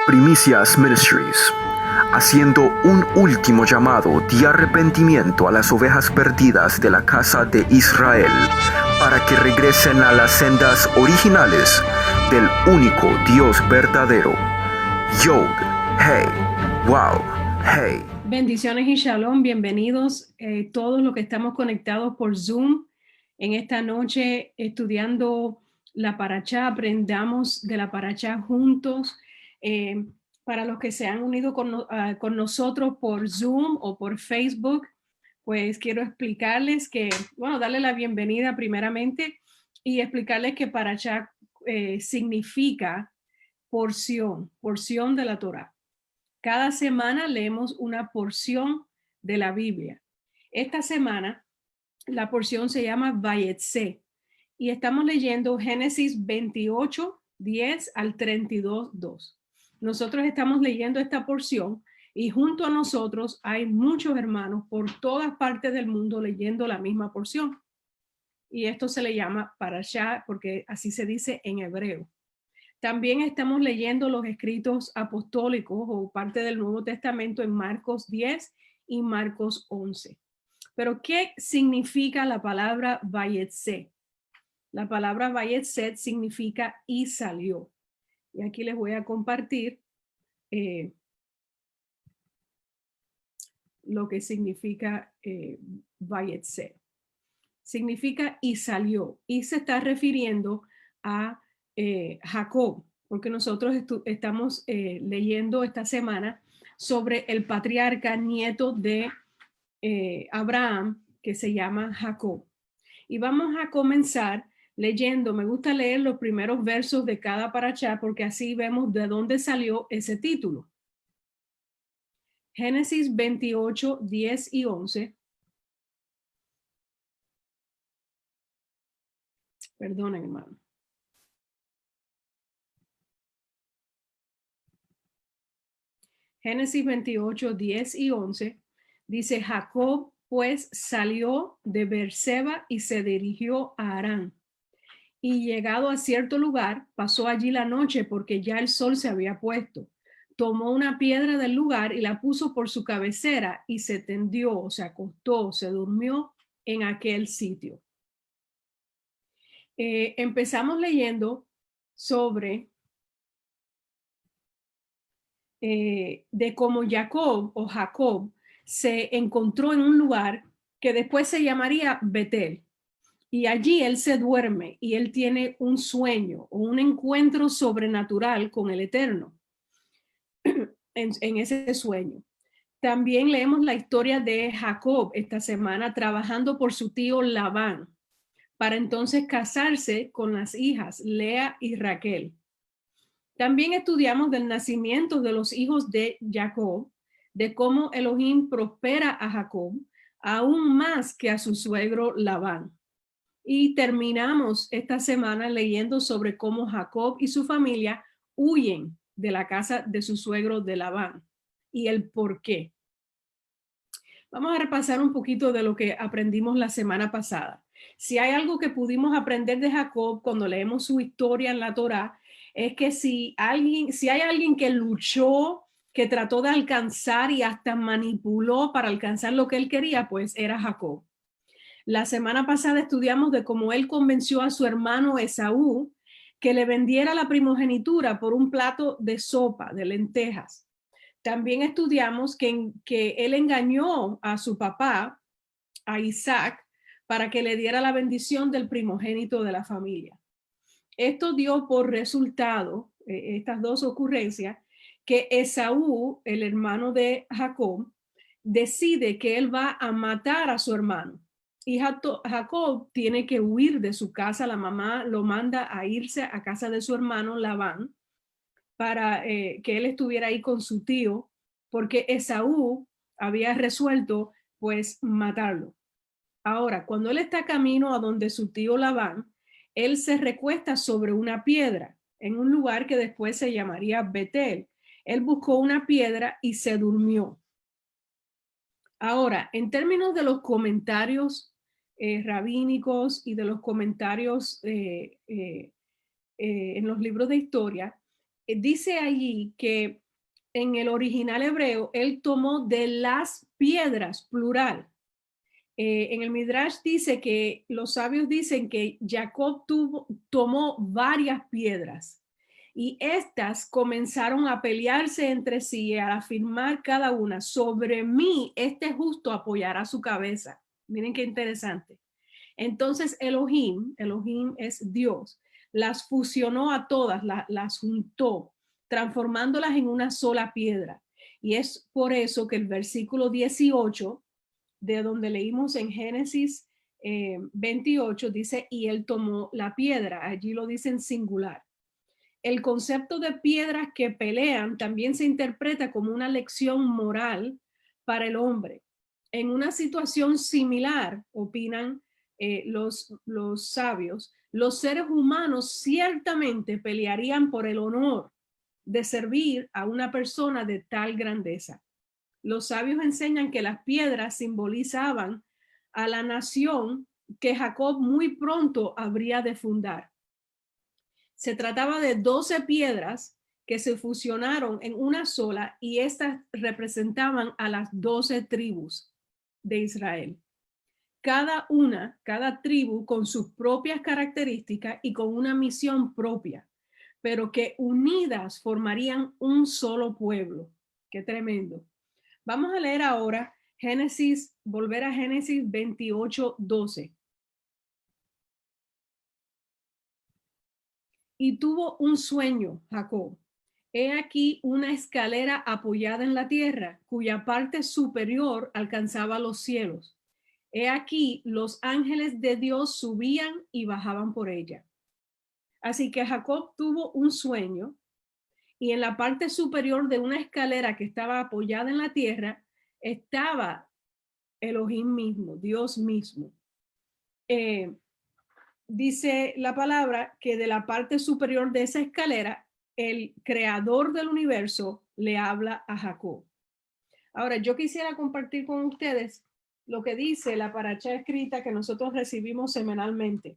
Primicias Ministries, haciendo un último llamado de arrepentimiento a las ovejas perdidas de la casa de Israel, para que regresen a las sendas originales del único Dios verdadero. Yod, Hey, Wow, Hey. Bendiciones y shalom, bienvenidos todos los que estamos conectados por Zoom en esta noche estudiando la parashá, aprendamos de la parashá juntos. Para los que se han unido con nosotros por Zoom o por Facebook, pues quiero explicarles que, bueno, darle la bienvenida primeramente y explicarles que parashá significa porción de la Torá. Cada semana leemos una porción de la Biblia. Esta semana la porción se llama Vayetse y estamos leyendo Génesis 28, 10 al 32, 2. Nosotros estamos leyendo esta porción y junto a nosotros hay muchos hermanos por todas partes del mundo leyendo la misma porción. Y esto se le llama parashá porque así se dice en hebreo. También estamos leyendo los escritos apostólicos o parte del Nuevo Testamento en Marcos 10 y Marcos 11. Pero, ¿qué significa la palabra vayetse? La palabra vayetse significa y salió. Y aquí les voy a compartir lo que significa vayetse. Significa y salió. Y se está refiriendo a Jacob, porque nosotros estamos leyendo esta semana sobre el patriarca nieto de Abraham, que se llama Jacob. Y vamos a comenzar leyendo, me gusta leer los primeros versos de cada parashá, porque así vemos de dónde salió ese título. Génesis 28, 10 y 11. Perdonen, hermano. Génesis 28, 10 y 11, dice, Jacob pues salió de Beerseba y se dirigió a Harán. Y llegado a cierto lugar, pasó allí la noche porque ya el sol se había puesto. Tomó una piedra del lugar y la puso por su cabecera y se tendió, se acostó, se durmió en aquel sitio. Empezamos leyendo sobre de cómo Jacob se encontró en un lugar que después se llamaría Betel. Y allí él se duerme y él tiene un sueño o un encuentro sobrenatural con el Eterno en ese sueño. También leemos la historia de Jacob esta semana trabajando por su tío Labán para entonces casarse con las hijas Lea y Raquel. También estudiamos del nacimiento de los hijos de Jacob, de cómo Elohim prospera a Jacob, aún más que a su suegro Labán. Y terminamos esta semana leyendo sobre cómo Jacob y su familia huyen de la casa de su suegro de Labán y el por qué. Vamos a repasar un poquito de lo que aprendimos la semana pasada. Si hay algo que pudimos aprender de Jacob cuando leemos su historia en la Torá, es que si hay alguien que luchó, que trató de alcanzar y hasta manipuló para alcanzar lo que él quería, pues era Jacob. La semana pasada estudiamos de cómo él convenció a su hermano Esaú que le vendiera la primogenitura por un plato de sopa, de lentejas. También estudiamos que él engañó a su papá, a Isaac, para que le diera la bendición del primogénito de la familia. Esto dio por resultado, estas dos ocurrencias, que Esaú, el hermano de Jacob, decide que él va a matar a su hermano. Y Jacob tiene que huir de su casa. La mamá lo manda a irse a casa de su hermano Labán para que él estuviera ahí con su tío, porque Esaú había resuelto pues matarlo. Ahora, cuando él está camino a donde su tío Labán, él se recuesta sobre una piedra en un lugar que después se llamaría Betel. Él buscó una piedra y se durmió. Ahora, en términos de los comentarios rabínicos y de los comentarios en los libros de historia, dice allí que en el original hebreo, él tomó de las piedras, plural. En el Midrash dice que los sabios dicen que Jacob tomó varias piedras y estas comenzaron a pelearse entre sí, a afirmar cada una: sobre mí este justo apoyará su cabeza. Miren qué interesante. Entonces Elohim es Dios, las fusionó a todas, las juntó, transformándolas en una sola piedra. Y es por eso que el versículo 18, de donde leímos en Génesis 28, dice, y él tomó la piedra. Allí lo dice en singular. El concepto de piedras que pelean también se interpreta como una lección moral para el hombre. En una situación similar, opinan los sabios, los seres humanos ciertamente pelearían por el honor de servir a una persona de tal grandeza. Los sabios enseñan que las piedras simbolizaban a la nación que Jacob muy pronto habría de fundar. Se trataba de 12 piedras que se fusionaron en una sola y estas representaban a las 12 tribus de Israel. Cada tribu con sus propias características y con una misión propia, pero que unidas formarían un solo pueblo. Qué tremendo. Vamos a leer ahora volver a Génesis 28:12. Y tuvo un sueño, Jacob. He aquí una escalera apoyada en la tierra, cuya parte superior alcanzaba los cielos. He aquí los ángeles de Dios subían y bajaban por ella. Así que Jacob tuvo un sueño y en la parte superior de una escalera que estaba apoyada en la tierra estaba Elohim mismo, Dios mismo. Dice la palabra que de la parte superior de esa escalera, el creador del universo le habla a Jacob. Ahora, yo quisiera compartir con ustedes lo que dice la paracha escrita que nosotros recibimos semanalmente.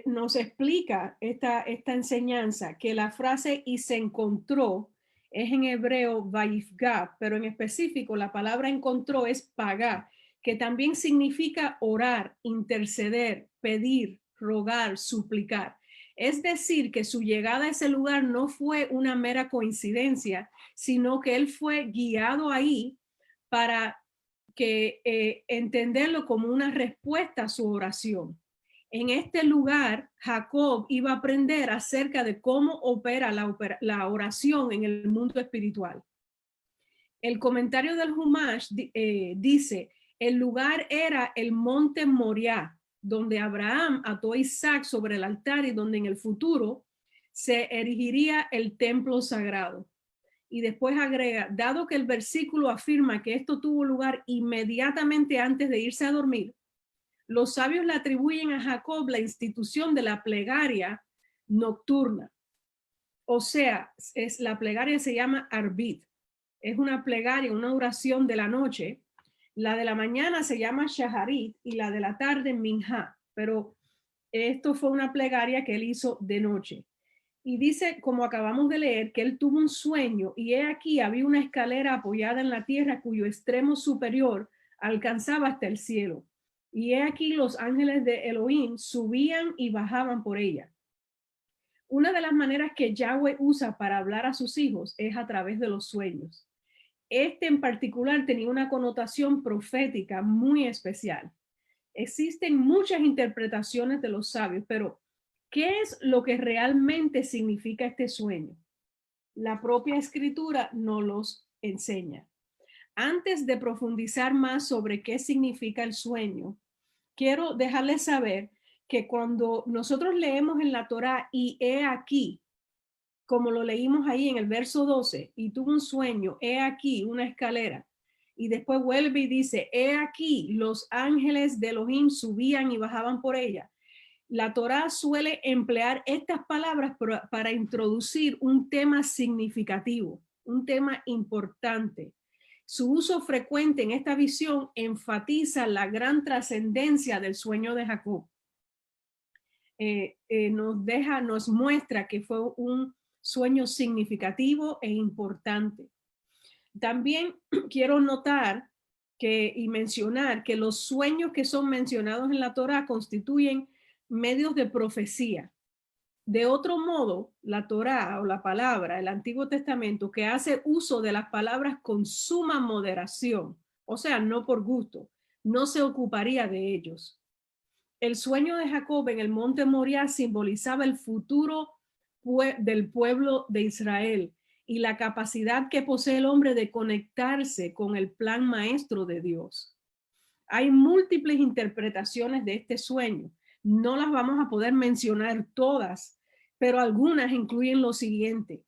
Nos explica esta enseñanza, que la frase y se encontró es en hebreo vayifga, pero en específico la palabra encontró es pagá, que también significa orar, interceder, pedir, rogar, suplicar. Es decir, que su llegada a ese lugar no fue una mera coincidencia, sino que él fue guiado ahí para entenderlo como una respuesta a su oración. En este lugar, Jacob iba a aprender acerca de cómo opera la oración en el mundo espiritual. El comentario del Humash dice, el lugar era el monte Moriah, donde Abraham ató a Isaac sobre el altar y donde en el futuro se erigiría el templo sagrado. Y después agrega, dado que el versículo afirma que esto tuvo lugar inmediatamente antes de irse a dormir, los sabios le atribuyen a Jacob la institución de la plegaria nocturna. O sea, la plegaria se llama arbit. Es una plegaria, una oración de la noche. La de la mañana se llama shaharit y la de la tarde minha. Pero esto fue una plegaria que él hizo de noche. Y dice, como acabamos de leer, que él tuvo un sueño y he aquí había una escalera apoyada en la tierra cuyo extremo superior alcanzaba hasta el cielo. Y he aquí los ángeles de Elohim subían y bajaban por ella. Una de las maneras que Yahweh usa para hablar a sus hijos es a través de los sueños. Este en particular tenía una connotación profética muy especial. Existen muchas interpretaciones de los sabios, pero ¿qué es lo que realmente significa este sueño? La propia escritura nos los enseña. Antes de profundizar más sobre qué significa el sueño, quiero dejarles saber que cuando nosotros leemos en la Torá y he aquí, como lo leímos ahí en el verso 12, y tuvo un sueño, he aquí una escalera, y después vuelve y dice, he aquí los ángeles de Elohim subían y bajaban por ella. La Torá suele emplear estas palabras para introducir un tema significativo, un tema importante. Su uso frecuente en esta visión enfatiza la gran trascendencia del sueño de Jacob. nos muestra que fue un sueño significativo e importante. También quiero notar y mencionar que los sueños que son mencionados en la Torá constituyen medios de profecía. De otro modo, la Torá o la palabra, el Antiguo Testamento, que hace uso de las palabras con suma moderación, o sea, no por gusto, no se ocuparía de ellos. El sueño de Jacob en el monte Moriah simbolizaba el futuro del pueblo de Israel y la capacidad que posee el hombre de conectarse con el plan maestro de Dios. Hay múltiples interpretaciones de este sueño. No las vamos a poder mencionar todas, pero algunas incluyen lo siguiente.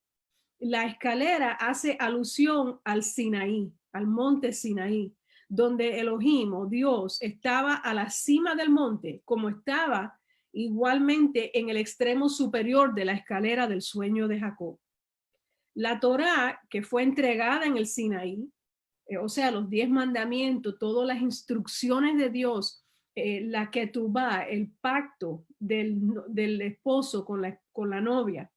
La escalera hace alusión al Sinaí, al monte Sinaí, donde Elohim o Dios estaba a la cima del monte, como estaba igualmente en el extremo superior de la escalera del sueño de Jacob. La Torá, que fue entregada en el Sinaí, o sea, los 10 mandamientos, todas las instrucciones de Dios, la ketubá, el pacto del esposo con la novia,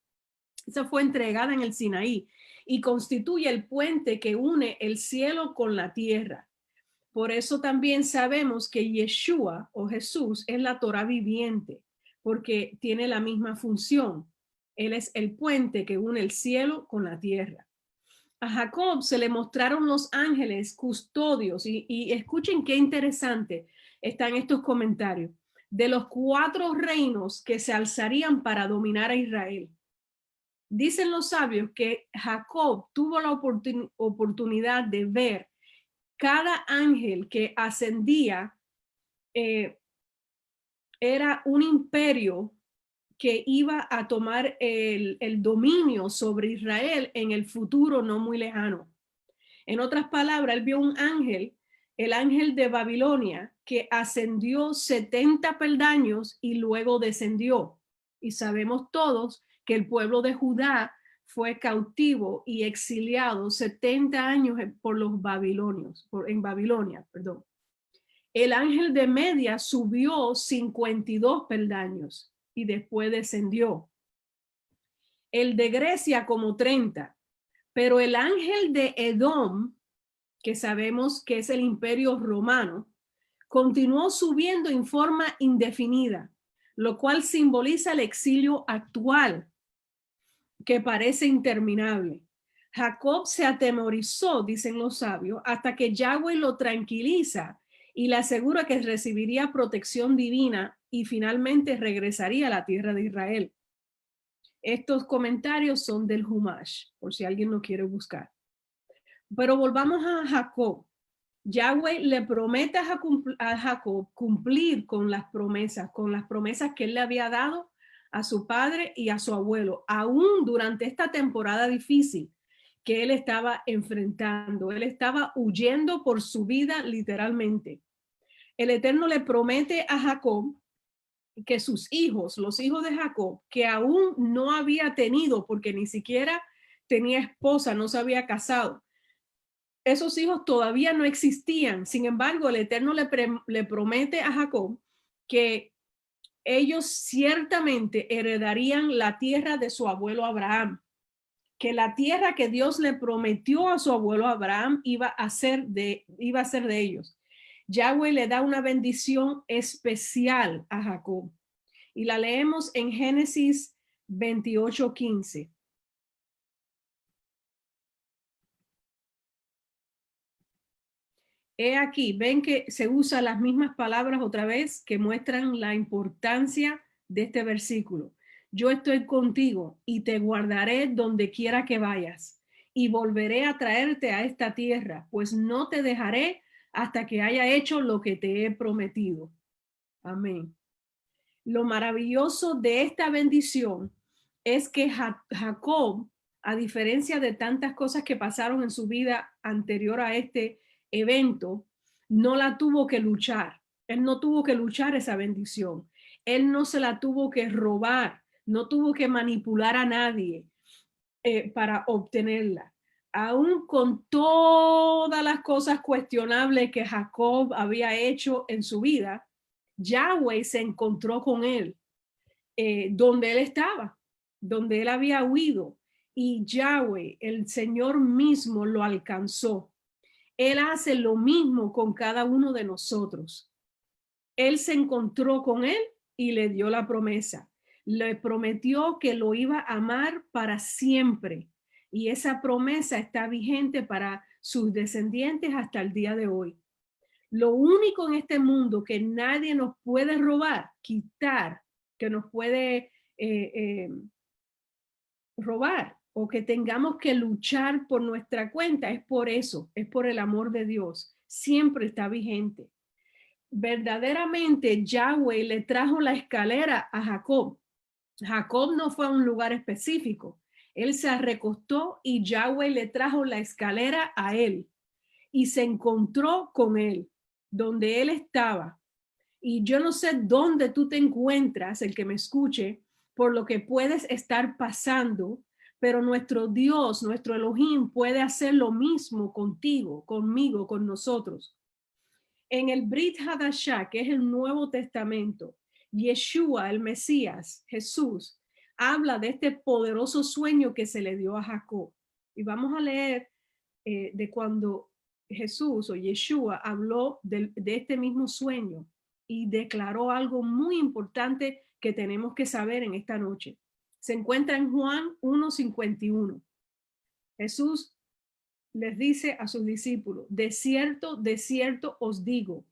esa fue entregada en el Sinaí y constituye el puente que une el cielo con la tierra. Por eso también sabemos que Yeshua o Jesús es la Torá viviente, porque tiene la misma función. Él es el puente que une el cielo con la tierra. A Jacob se le mostraron los ángeles custodios y escuchen qué interesante están estos comentarios de los 4 reinos que se alzarían para dominar a Israel. Dicen los sabios que Jacob tuvo la oportunidad de ver cada ángel que ascendía era un imperio que iba a tomar el dominio sobre Israel en el futuro no muy lejano. En otras palabras, él vio un ángel, el ángel de Babilonia, que ascendió 70 peldaños y luego descendió. Y sabemos todos que el pueblo de Judá fue cautivo y exiliado 70 años por los babilonios, en Babilonia, perdón. El ángel de Media subió 52 peldaños y después descendió. El de Grecia como 30, pero el ángel de Edom, que sabemos que es el imperio romano, continuó subiendo en forma indefinida, lo cual simboliza el exilio actual, que parece interminable. Jacob se atemorizó, dicen los sabios, hasta que Yahweh lo tranquiliza y le asegura que recibiría protección divina y finalmente regresaría a la tierra de Israel. Estos comentarios son del Humash, por si alguien lo quiere buscar. Pero volvamos a Jacob. Yahweh le promete a Jacob cumplir con las promesas que él le había dado a su padre y a su abuelo, aún durante esta temporada difícil que él estaba enfrentando. Él estaba huyendo por su vida literalmente. El Eterno le promete a Jacob que sus hijos, los hijos de Jacob, que aún no había tenido, porque ni siquiera tenía esposa, no se había casado, esos hijos todavía no existían. Sin embargo, el Eterno le promete a Jacob que ellos ciertamente heredarían la tierra de su abuelo Abraham, que la tierra que Dios le prometió a su abuelo Abraham iba a ser de ellos. Yahweh le da una bendición especial a Jacob y la leemos en Génesis 28:15. He aquí, ven que se usan las mismas palabras otra vez que muestran la importancia de este versículo. Yo estoy contigo y te guardaré donde quiera que vayas y volveré a traerte a esta tierra, pues no te dejaré hasta que haya hecho lo que te he prometido. Amén. Lo maravilloso de esta bendición es que Jacob, a diferencia de tantas cosas que pasaron en su vida anterior a este evento, no la tuvo que luchar. Él no tuvo que luchar esa bendición. Él no se la tuvo que robar, no tuvo que manipular a nadie para obtenerla. Aún con todas las cosas cuestionables que Jacob había hecho en su vida, Yahweh se encontró con él donde él estaba, donde él había huido, y Yahweh, el Señor mismo, lo alcanzó. Él hace lo mismo con cada uno de nosotros. Él se encontró con él y le dio la promesa. Le prometió que lo iba a amar para siempre. Y esa promesa está vigente para sus descendientes hasta el día de hoy. Lo único en este mundo que nadie nos puede robar, quitar, que nos puede robar o que tengamos que luchar por nuestra cuenta, es por eso, es por el amor de Dios. Siempre está vigente. Verdaderamente Yahweh le trajo la escalera a Jacob. Jacob no fue a un lugar específico. Él se recostó y Yahweh le trajo la escalera a él y se encontró con él donde él estaba. Y yo no sé dónde tú te encuentras, el que me escuche, por lo que puedes estar pasando, pero nuestro Dios, nuestro Elohim puede hacer lo mismo contigo, conmigo, con nosotros. En el Brit Hadashah, que es el Nuevo Testamento, Yeshua, el Mesías, Jesús, habla de este poderoso sueño que se le dio a Jacob. Y vamos a leer de cuando Jesús o Yeshua habló de este mismo sueño y declaró algo muy importante que tenemos que saber en esta noche. Se encuentra en Juan 1:51. Jesús les dice a sus discípulos: de cierto os digo,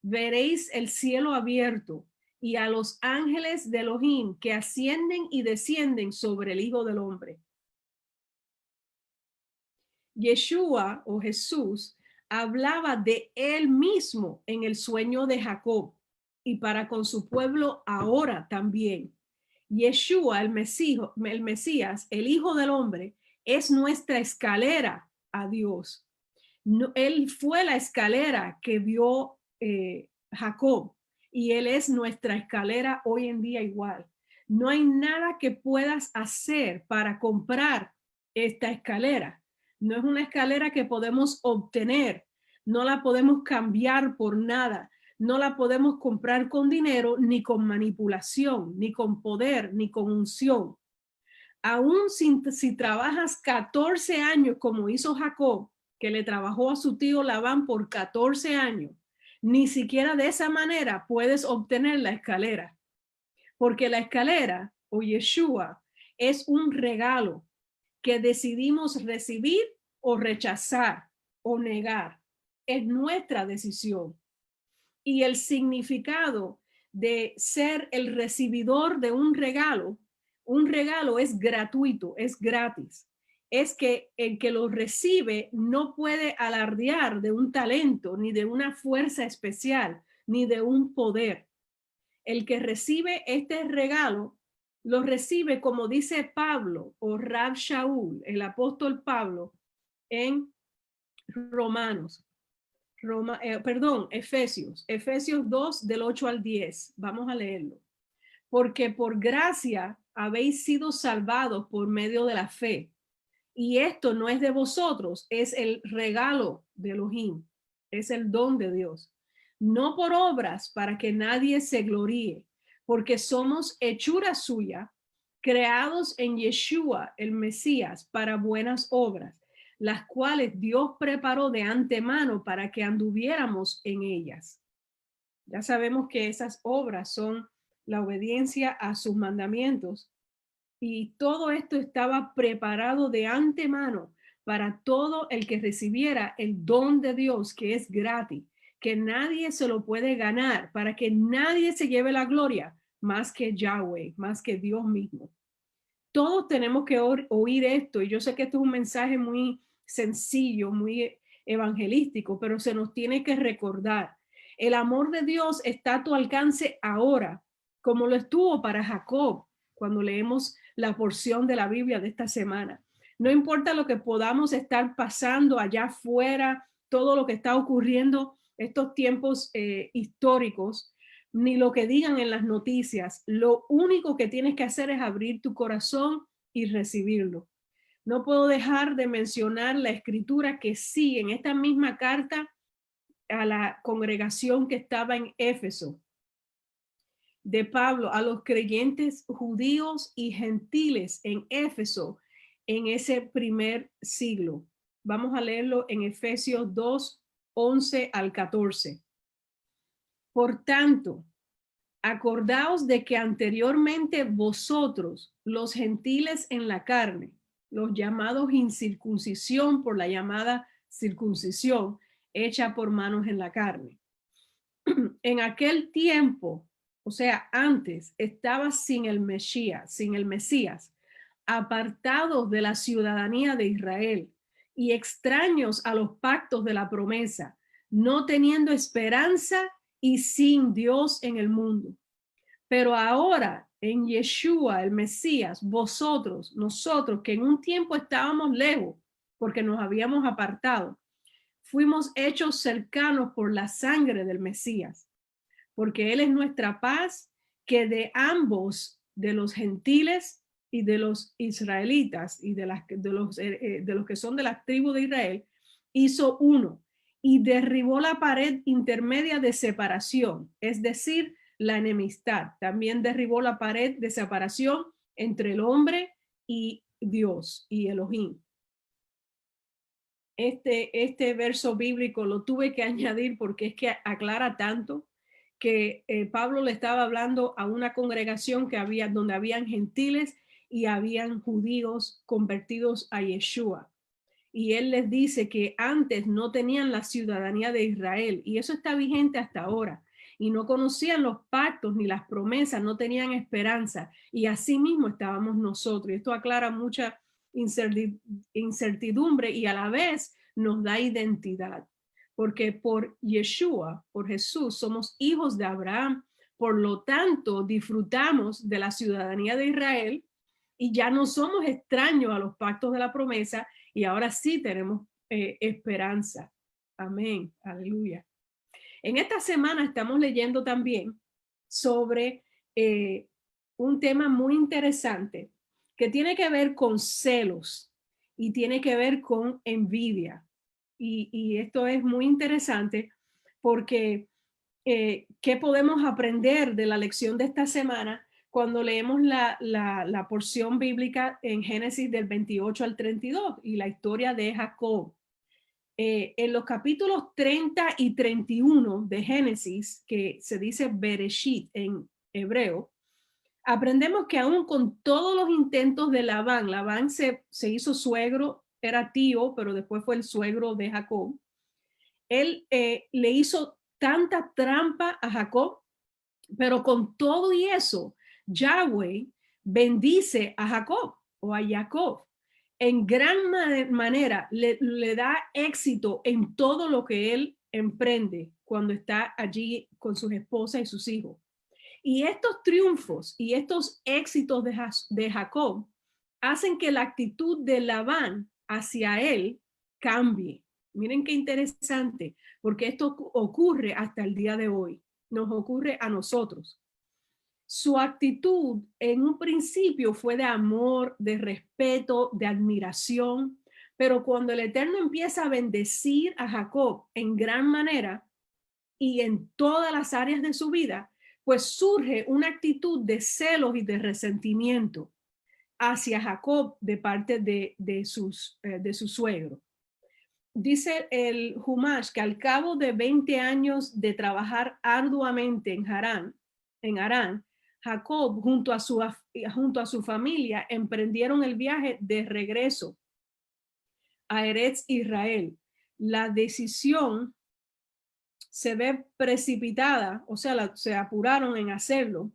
veréis el cielo abierto y a los ángeles de Elohim que ascienden y descienden sobre el Hijo del Hombre. Yeshua o Jesús hablaba de él mismo en el sueño de Jacob y para con su pueblo ahora también. Yeshua, el Mesías, el Hijo del Hombre, es nuestra escalera a Dios. No, él fue la escalera que vio Jacob y él es nuestra escalera hoy en día igual. No hay nada que puedas hacer para comprar esta escalera. No es una escalera que podemos obtener, no la podemos cambiar por nada, no la podemos comprar con dinero, ni con manipulación, ni con poder, ni con unción. Aún si trabajas 14 años como hizo Jacob, que le trabajó a su tío Labán por 14 años, ni siquiera de esa manera puedes obtener la escalera, porque la escalera o Yeshua es un regalo que decidimos recibir o rechazar o negar. Es nuestra decisión. Y el significado de ser el recibidor de un regalo es gratuito, es gratis. Es que el que lo recibe no puede alardear de un talento, ni de una fuerza especial, ni de un poder. El que recibe este regalo lo recibe como dice Pablo o Rab Shaul, el apóstol Pablo, en Romanos. Efesios 2 del 8 al 10. Vamos a leerlo. Porque por gracia habéis sido salvados por medio de la fe. Y esto no es de vosotros, es el regalo de Elohim, es el don de Dios. No por obras para que nadie se gloríe, porque somos hechura suya, creados en Yeshua, el Mesías, para buenas obras, las cuales Dios preparó de antemano para que anduviéramos en ellas. Ya sabemos que esas obras son la obediencia a sus mandamientos y todo esto estaba preparado de antemano para todo el que recibiera el don de Dios, que es gratis, que nadie se lo puede ganar, para que nadie se lleve la gloria más que Yahweh, más que Dios mismo. Todos tenemos que oír esto, y yo sé que esto es un mensaje muy sencillo, muy evangelístico, pero se nos tiene que recordar. El amor de Dios está a tu alcance ahora, como lo estuvo para Jacob cuando leemos la porción de la Biblia de esta semana. No importa lo que podamos estar pasando allá afuera, todo lo que está ocurriendo, estos tiempos históricos, ni lo que digan en las noticias. Lo único que tienes que hacer es abrir tu corazón y recibirlo. No puedo dejar de mencionar la escritura que sí, en esta misma carta a la congregación que estaba en Éfeso, de Pablo a los creyentes judíos y gentiles en Éfeso en ese primer siglo. Vamos a leerlo en Efesios 2, 11 al 14. Por tanto, acordaos de que anteriormente vosotros, los gentiles en la carne, los llamados incircuncisión por la llamada circuncisión hecha por manos en la carne. En aquel tiempo, o sea, antes, estaba sin el Mesías, apartados de la ciudadanía de Israel y extraños a los pactos de la promesa, no teniendo esperanza y sin Dios en el mundo. Pero ahora, en Yeshua, el Mesías, nosotros que en un tiempo estábamos lejos porque nos habíamos apartado, fuimos hechos cercanos por la sangre del Mesías, porque Él es nuestra paz, que de ambos, de los gentiles y de los israelitas y de los que son de la tribu de Israel, hizo uno y derribó la pared intermedia de separación, es decir, la enemistad. También derribó la pared de separación entre el hombre y Dios y Elohim. Este verso bíblico lo tuve que añadir porque es que aclara tanto que Pablo le estaba hablando a una congregación donde habían gentiles y habían judíos convertidos a Yeshua. Y él les dice que antes no tenían la ciudadanía de Israel y eso está vigente hasta ahora. Y no conocían los pactos ni las promesas, no tenían esperanza. Y así mismo estábamos nosotros. Y esto aclara mucha incertidumbre y a la vez nos da identidad. Porque por Yeshua, por Jesús, somos hijos de Abraham. Por lo tanto, disfrutamos de la ciudadanía de Israel y ya no somos extraños a los pactos de la promesa y ahora sí tenemos esperanza. Amén. Aleluya. En esta semana estamos leyendo también sobre un tema muy interesante que tiene que ver con celos y tiene que ver con envidia. Y esto es muy interesante porque ¿qué podemos aprender de la lección de esta semana cuando leemos la porción bíblica en Génesis del 28 al 32 y la historia de Jacob? En los capítulos 30 y 31 de Génesis, que se dice Bereshit en hebreo, aprendemos que aún con todos los intentos de Labán se hizo suegro, era tío, pero después fue el suegro de Jacob. Él le hizo tanta trampa a Jacob, pero con todo y eso, Yahweh bendice a Jacob o a Jacob. En gran manera le da éxito en todo lo que él emprende cuando está allí con sus esposas y sus hijos. Y estos triunfos y estos éxitos de Jacob hacen que la actitud de Labán hacia él cambie. Miren qué interesante, porque esto ocurre hasta el día de hoy. Nos ocurre a nosotros. Su actitud en un principio fue de amor, de respeto, de admiración, pero cuando el Eterno empieza a bendecir a Jacob en gran manera y en todas las áreas de su vida, pues surge una actitud de celos y de resentimiento hacia Jacob de parte de su suegro. Dice el Humash que al cabo de 20 años de trabajar arduamente en Harán, Jacob junto a su familia emprendieron el viaje de regreso a Eretz Israel. La decisión se ve precipitada, o sea, se apuraron en hacerlo,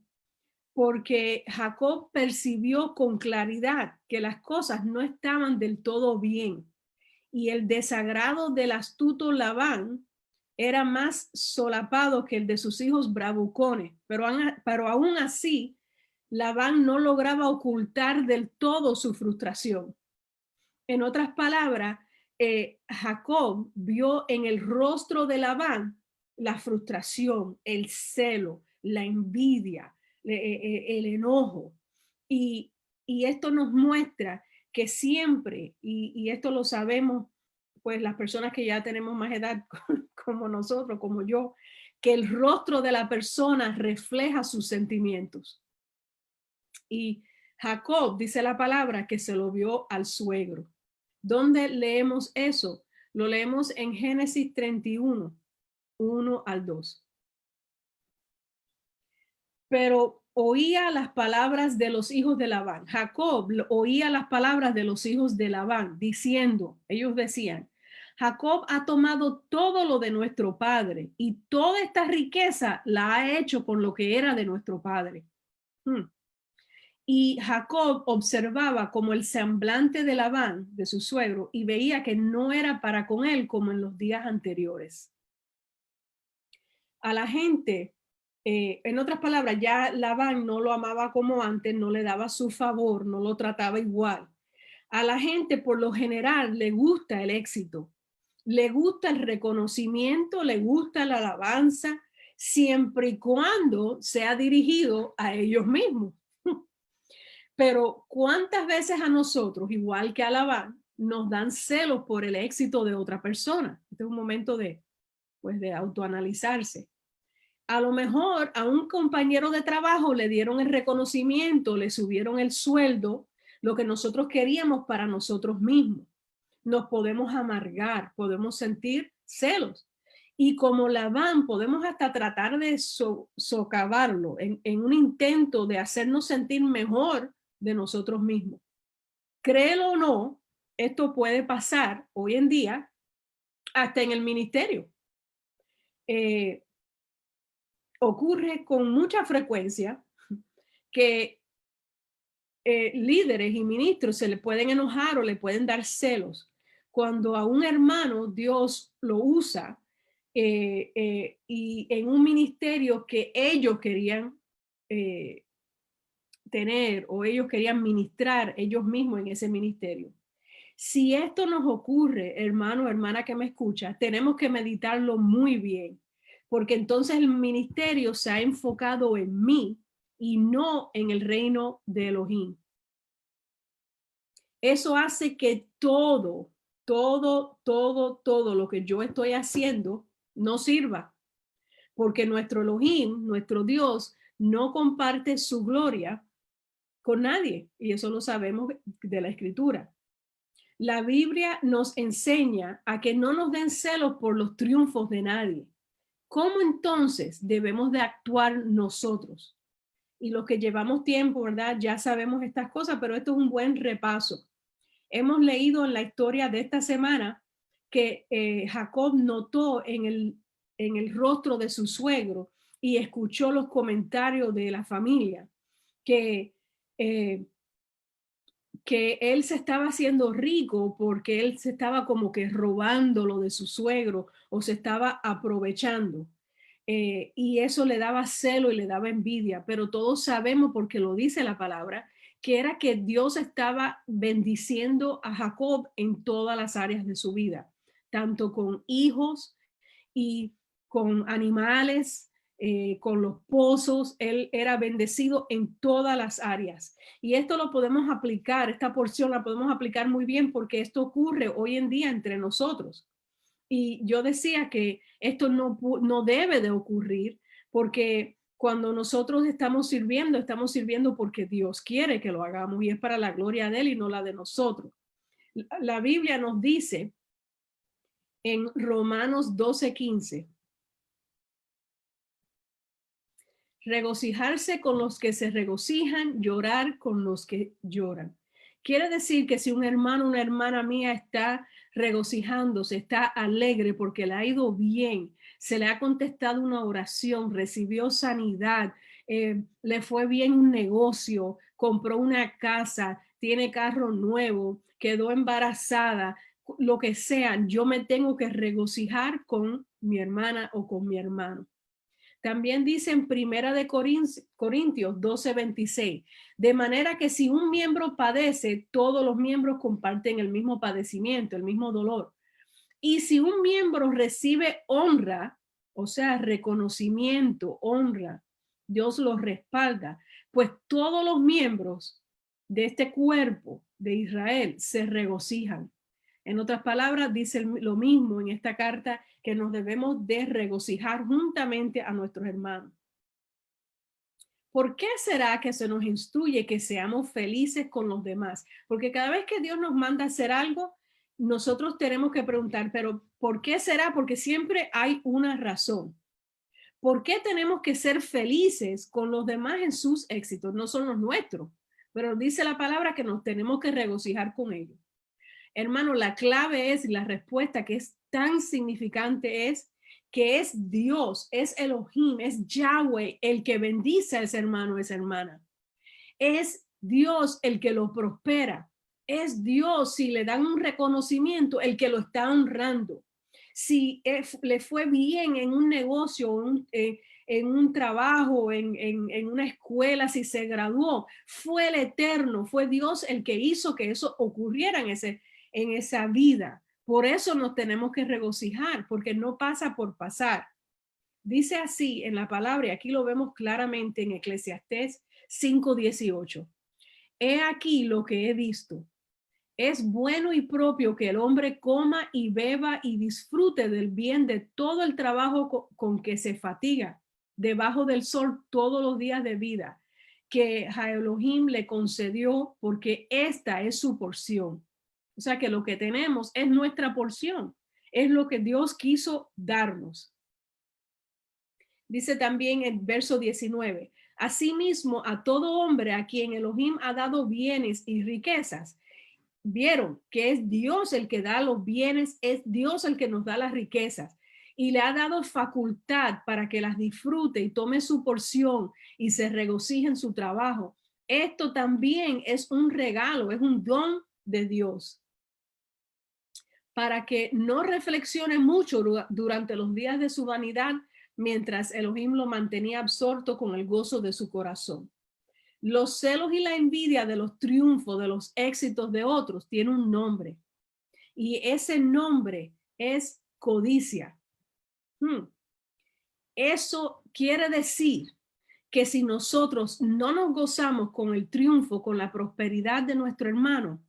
porque Jacob percibió con claridad que las cosas no estaban del todo bien y el desagrado del astuto Labán era más solapado que el de sus hijos bravucones, pero aún así Labán no lograba ocultar del todo su frustración. En otras palabras, Jacob vio en el rostro de Labán la frustración, el celo, la envidia, el enojo. Y esto nos muestra que siempre, y esto lo sabemos, pues las personas que ya tenemos más edad como nosotros, como yo, que el rostro de la persona refleja sus sentimientos. Y Jacob, dice la palabra, que se lo vio al suegro. ¿Dónde leemos eso? Lo leemos en Génesis 31, 1 al 2. Pero oía las palabras de los hijos de Labán. Jacob oía las palabras de los hijos de Labán, diciendo, ellos decían, Jacob ha tomado todo lo de nuestro padre y toda esta riqueza la ha hecho con lo que era de nuestro padre. Y Jacob observaba como el semblante de Labán, de su suegro, y veía que no era para con él como en los días anteriores. A la gente, en otras palabras, ya Labán no lo amaba como antes, no le daba su favor, no lo trataba igual. A la gente, por lo general, le gusta el éxito, le gusta el reconocimiento, le gusta la alabanza, siempre y cuando sea dirigido a ellos mismos. Pero ¿cuántas veces a nosotros, igual que a Labán, nos dan celos por el éxito de otra persona? Este es un momento de autoanalizarse. A lo mejor a un compañero de trabajo le dieron el reconocimiento, le subieron el sueldo, lo que nosotros queríamos para nosotros mismos. Nos podemos amargar, podemos sentir celos. Y como Labán, podemos hasta tratar de socavarlo en un intento de hacernos sentir mejor de nosotros mismos. Créelo o no, esto puede pasar hoy en día hasta en el ministerio. Ocurre con mucha frecuencia que líderes y ministros se le pueden enojar o le pueden dar celos cuando a un hermano Dios lo usa y en un ministerio que ellos querían tener o ellos querían ministrar ellos mismos en ese ministerio. Si esto nos ocurre, hermano o hermana que me escucha, tenemos que meditarlo muy bien, porque entonces el ministerio se ha enfocado en mí y no en el reino de Elohim. Eso hace que todo lo que yo estoy haciendo no sirva, porque nuestro Elohim, nuestro Dios, no comparte su gloria con nadie, y eso lo sabemos de la Escritura. La Biblia nos enseña a que no nos den celos por los triunfos de nadie. ¿Cómo entonces debemos de actuar nosotros? Y los que llevamos tiempo, ¿verdad? Ya sabemos estas cosas, pero esto es un buen repaso. Hemos leído en la historia de esta semana que Jacob notó en el rostro de su suegro y escuchó los comentarios de la familia que él se estaba haciendo rico porque él se estaba como que robando lo de su suegro o se estaba aprovechando. Y eso le daba celo y le daba envidia, pero todos sabemos, porque lo dice la palabra, que era que Dios estaba bendiciendo a Jacob en todas las áreas de su vida, tanto con hijos y con animales, con los pozos. Él era bendecido en todas las áreas. Y esto lo podemos aplicar, esta porción la podemos aplicar muy bien porque esto ocurre hoy en día entre nosotros. Y yo decía que esto no debe de ocurrir porque cuando nosotros estamos sirviendo porque Dios quiere que lo hagamos y es para la gloria de Él y no la de nosotros. La Biblia nos dice en Romanos 12:15, regocijarse con los que se regocijan, llorar con los que lloran. Quiere decir que si un hermano, una hermana mía está regocijándose, está alegre porque le ha ido bien, se le ha contestado una oración, recibió sanidad, le fue bien un negocio, compró una casa, tiene carro nuevo, quedó embarazada, lo que sea, yo me tengo que regocijar con mi hermana o con mi hermano. También dice en Primera de Corintios 12:26, de manera que si un miembro padece, todos los miembros comparten el mismo padecimiento, el mismo dolor. Y si un miembro recibe honra, o sea, reconocimiento, honra, Dios los respalda, pues todos los miembros de este cuerpo de Israel se regocijan. En otras palabras, dice lo mismo en esta carta, que nos debemos de regocijar juntamente a nuestros hermanos. ¿Por qué será que se nos instruye que seamos felices con los demás? Porque cada vez que Dios nos manda a hacer algo, nosotros tenemos que preguntar, pero ¿por qué será? Porque siempre hay una razón. ¿Por qué tenemos que ser felices con los demás en sus éxitos? No son los nuestros, pero dice la palabra que nos tenemos que regocijar con ellos. Hermano, la clave es, la respuesta que es tan significante es que es Dios, es Elohim, es Yahweh el que bendice a ese hermano, a esa hermana. Es Dios el que lo prospera. Es Dios, si le dan un reconocimiento, el que lo está honrando. Si le fue bien en un negocio, en un trabajo, en una escuela, si se graduó, fue el Eterno, fue Dios el que hizo que eso ocurriera en esa vida. Por eso nos tenemos que regocijar, porque no pasa por pasar. Dice así en la palabra, y aquí lo vemos claramente en Eclesiastés 5:18. He aquí lo que he visto. Es bueno y propio que el hombre coma y beba y disfrute del bien de todo el trabajo con que se fatiga debajo del sol todos los días de vida que Elohim le concedió, porque esta es su porción. O sea que lo que tenemos es nuestra porción, es lo que Dios quiso darnos. Dice también en verso 19, asimismo a todo hombre a quien Elohim ha dado bienes y riquezas. Vieron que es Dios el que da los bienes, es Dios el que nos da las riquezas y le ha dado facultad para que las disfrute y tome su porción y se regocije en su trabajo. Esto también es un regalo, es un don de Dios, para que no reflexione mucho durante los días de su vanidad, mientras Elohim lo mantenía absorto con el gozo de su corazón. Los celos y la envidia de los triunfos, de los éxitos de otros, tiene un nombre. Y ese nombre es codicia. Eso quiere decir que si nosotros no nos gozamos con el triunfo, con la prosperidad de nuestro hermano,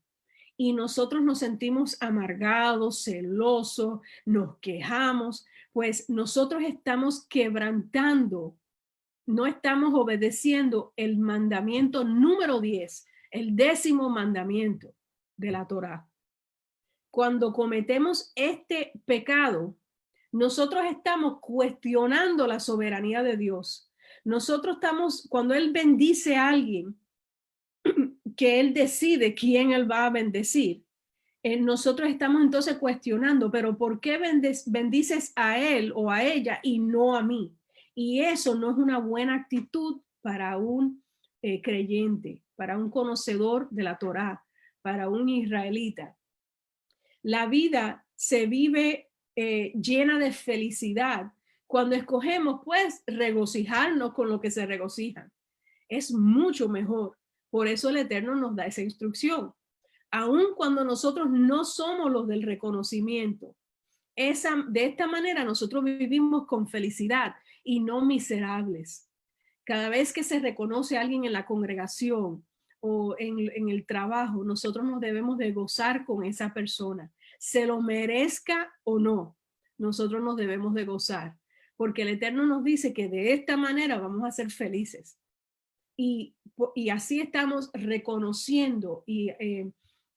y nosotros nos sentimos amargados, celosos, nos quejamos, pues nosotros estamos quebrantando, no estamos obedeciendo el mandamiento número 10, el 10º mandamiento de la Torá. Cuando cometemos este pecado, nosotros estamos cuestionando la soberanía de Dios. Nosotros estamos, cuando Él bendice a alguien, que Él decide quién Él va a bendecir, nosotros estamos entonces cuestionando, pero ¿por qué bendices a él o a ella y no a mí? Y eso no es una buena actitud para un creyente, para un conocedor de la Torá, para un israelita. La vida se vive llena de felicidad cuando escogemos, pues, regocijarnos con lo que se regocijan. Es mucho mejor. Por eso el Eterno nos da esa instrucción. Aun cuando nosotros no somos los del reconocimiento. De esta manera nosotros vivimos con felicidad y no miserables. Cada vez que se reconoce a alguien en la congregación o en el trabajo, nosotros nos debemos de gozar con esa persona. Se lo merezca o no, nosotros nos debemos de gozar. Porque el Eterno nos dice que de esta manera vamos a ser felices. Y así estamos reconociendo y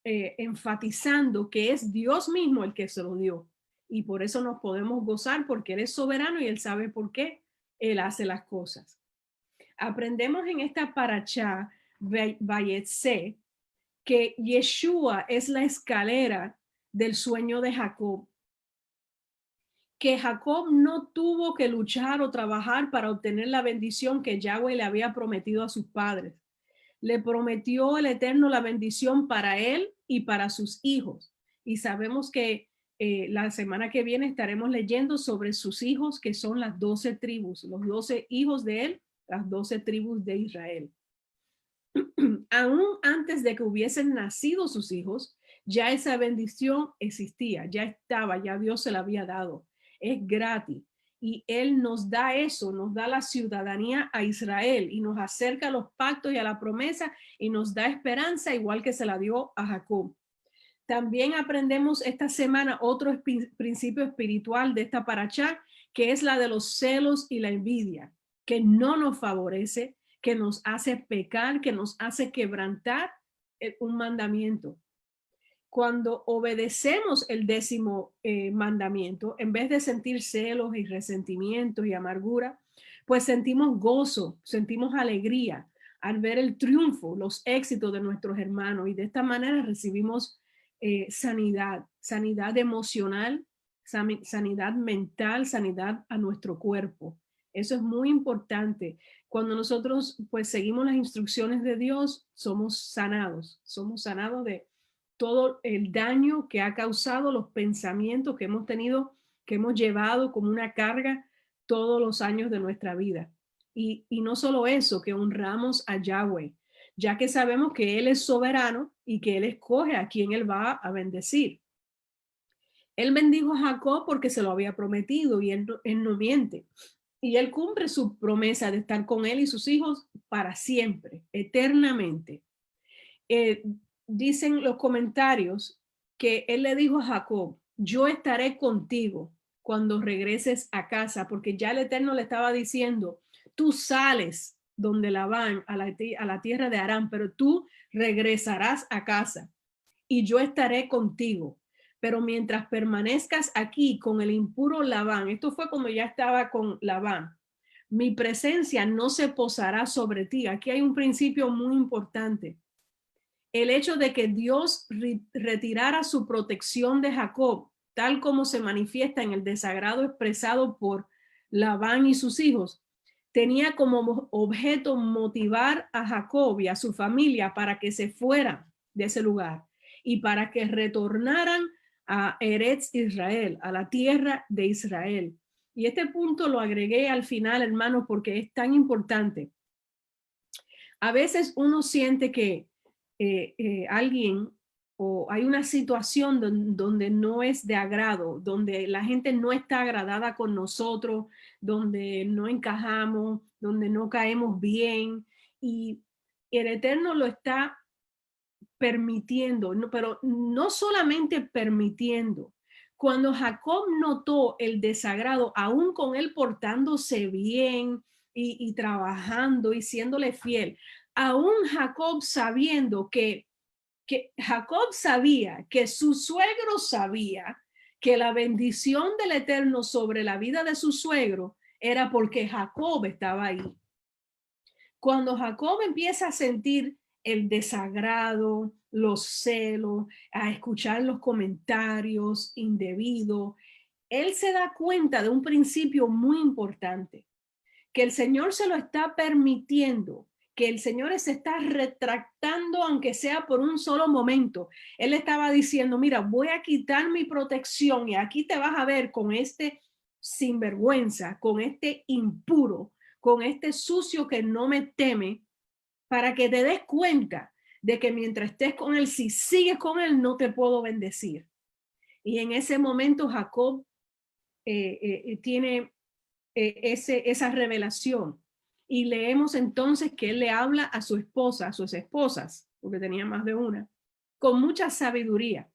enfatizando que es Dios mismo el que se lo dio. Y por eso nos podemos gozar, porque Él es soberano y Él sabe por qué Él hace las cosas. Aprendemos en esta parashá Vayetse que Yeshua es la escalera del sueño de Jacob. Que Jacob no tuvo que luchar o trabajar para obtener la bendición que Yahweh le había prometido a sus padres. Le prometió el Eterno la bendición para él y para sus hijos. Y sabemos que la semana que viene estaremos leyendo sobre sus hijos, que son las 12 tribus, los 12 hijos de él, las 12 tribus de Israel. Aún antes de que hubiesen nacido sus hijos, ya esa bendición existía, ya estaba, ya Dios se la había dado. Es gratis. Y Él nos da eso, nos da la ciudadanía a Israel y nos acerca a los pactos y a la promesa y nos da esperanza igual que se la dio a Jacob. También aprendemos esta semana otro principio espiritual de esta parashá, que es la de los celos y la envidia, que no nos favorece, que nos hace pecar, que nos hace quebrantar un mandamiento. Cuando obedecemos el 10º mandamiento, en vez de sentir celos y resentimientos y amargura, pues sentimos gozo, sentimos alegría al ver el triunfo, los éxitos de nuestros hermanos, y de esta manera recibimos sanidad emocional, sanidad mental, sanidad a nuestro cuerpo. Eso es muy importante. Cuando nosotros pues seguimos las instrucciones de Dios, somos sanados de todo el daño que ha causado los pensamientos que hemos tenido, que hemos llevado como una carga todos los años de nuestra vida. Y no solo eso, que honramos a Yahweh, ya que sabemos que Él es soberano y que Él escoge a quien Él va a bendecir. Él bendijo a Jacob porque se lo había prometido y él no miente. Y Él cumple su promesa de estar con él y sus hijos para siempre, eternamente. Dicen los comentarios que Él le dijo a Jacob, yo estaré contigo cuando regreses a casa, porque ya el Eterno le estaba diciendo, tú sales donde Labán a la tierra de Aram, pero tú regresarás a casa y yo estaré contigo. Pero mientras permanezcas aquí con el impuro Labán, esto fue cuando ya estaba con Labán, mi presencia no se posará sobre ti. Aquí hay un principio muy importante. El hecho de que Dios retirara su protección de Jacob, tal como se manifiesta en el desagrado expresado por Labán y sus hijos, tenía como objeto motivar a Jacob y a su familia para que se fueran de ese lugar y para que retornaran a Eretz Israel, a la tierra de Israel. Y este punto lo agregué al final, hermano, porque es tan importante. A veces uno siente que alguien o hay una situación donde no es de agrado, donde la gente no está agradada con nosotros, donde no encajamos, donde no caemos bien, y el Eterno lo está permitiendo, pero no solamente permitiendo. Cuando Jacob notó el desagrado, aún con él portándose bien y trabajando y siéndole fiel, aún Jacob sabiendo que Jacob sabía que su suegro sabía que la bendición del Eterno sobre la vida de su suegro era porque Jacob estaba ahí. Cuando Jacob empieza a sentir el desagrado, los celos, a escuchar los comentarios indebidos, él se da cuenta de un principio muy importante, que el Señor se lo está permitiendo, que el Señor se está retractando, aunque sea por un solo momento. Él estaba diciendo, mira, voy a quitar mi protección y aquí te vas a ver con este sinvergüenza, con este impuro, con este sucio que no me teme, para que te des cuenta de que mientras estés con él, si sigues con él, no te puedo bendecir. Y en ese momento Jacob tiene esa revelación. Y leemos entonces que él le habla a su esposa, a sus esposas, porque tenía más de una, con mucha sabiduría.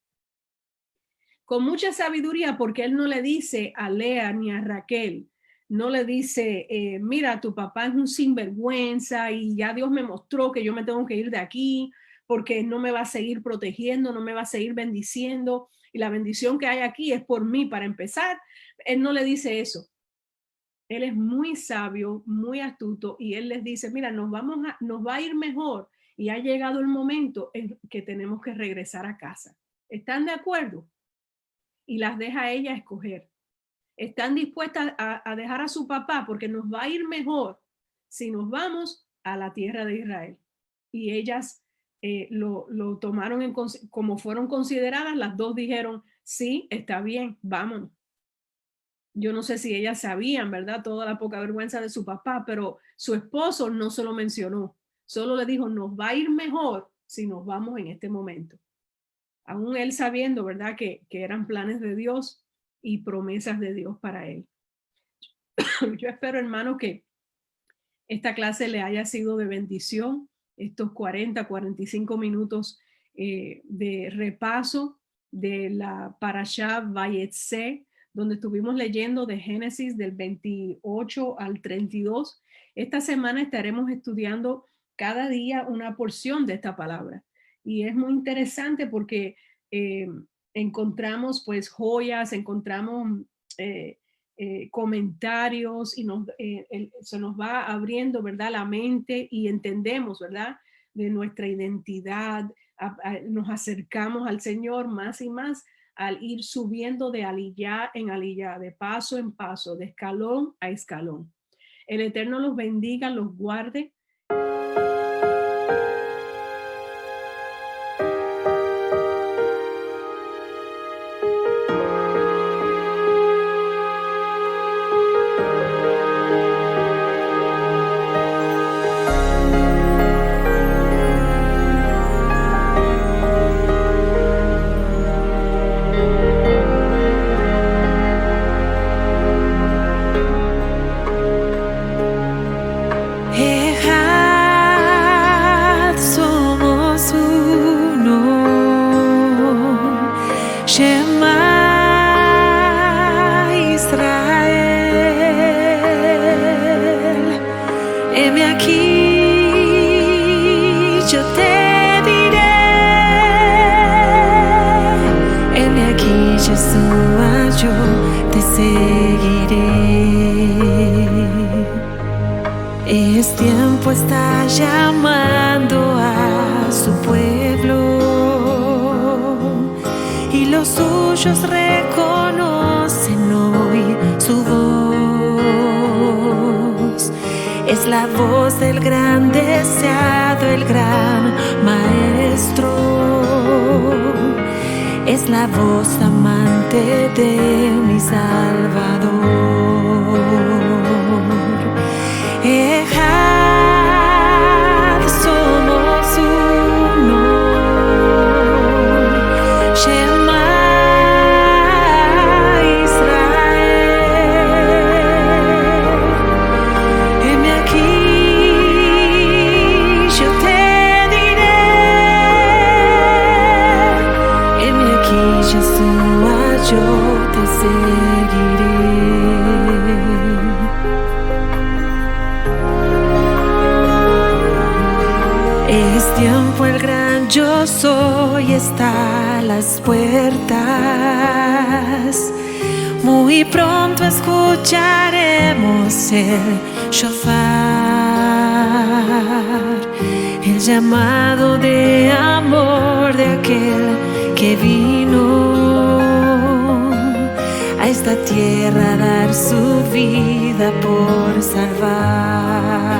Con mucha sabiduría, porque él no le dice a Lea ni a Raquel, no le dice, mira, tu papá es un sinvergüenza y ya Dios me mostró que yo me tengo que ir de aquí porque no me va a seguir protegiendo, no me va a seguir bendiciendo y la bendición que hay aquí es por mí para empezar. Él no le dice eso. Él es muy sabio, muy astuto y él les dice, mira, nos va a ir mejor y ha llegado el momento en que tenemos que regresar a casa. ¿Están de acuerdo? Y las deja a ella escoger. Están dispuestas a dejar a su papá porque nos va a ir mejor si nos vamos a la tierra de Israel. Y ellas lo tomaron como fueron consideradas, las dos dijeron, sí, está bien, vámonos. Yo no sé si ellas sabían, ¿verdad? Toda la poca vergüenza de su papá, pero su esposo no se lo mencionó. Solo le dijo, nos va a ir mejor si nos vamos en este momento. Aún él sabiendo, ¿verdad? Que eran planes de Dios y promesas de Dios para él. Yo espero, hermano, que esta clase le haya sido de bendición, estos 45 minutos de repaso de la Parashá Vayetze, donde estuvimos leyendo de Génesis del 28 al 32. Esta semana estaremos estudiando cada día una porción de esta palabra. Y es muy interesante porque encontramos pues joyas, encontramos comentarios y se nos va abriendo, ¿verdad?, la mente y entendemos, ¿verdad?, de nuestra identidad. Nos acercamos al Señor más y más al ir subiendo de aliyá en aliyá, de paso en paso, de escalón a escalón. El Eterno los bendiga, los guarde. Es tiempo, está llamando a su pueblo y los suyos reconocen hoy su voz. Es la voz del gran deseado, el gran maestro. Es la voz amante de mi Salvador. Ejad, somos uno. Shema Israel. Heme aquí, yo te diré. Heme aquí, Yeshua, yo te seguiré. Es tiempo, el gran yo soy está a las puertas. Muy pronto escucharemos el shofar, el llamado de amor de aquel que vino a esta tierra a dar su vida por salvar.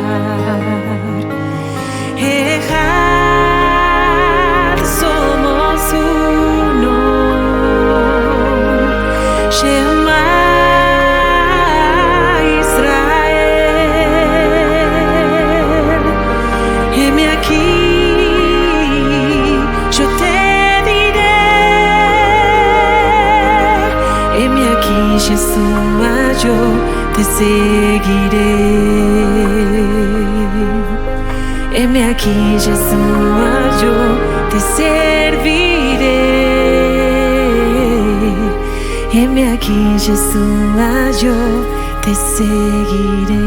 Ejad, somos uno. Shema Israel. Heme aquí, yo te diré. Heme aquí, Yeshua, yo te seguiré. Heme aquí, Yeshua, yo te serviré. Heme aquí, Yeshua, yo te seguiré.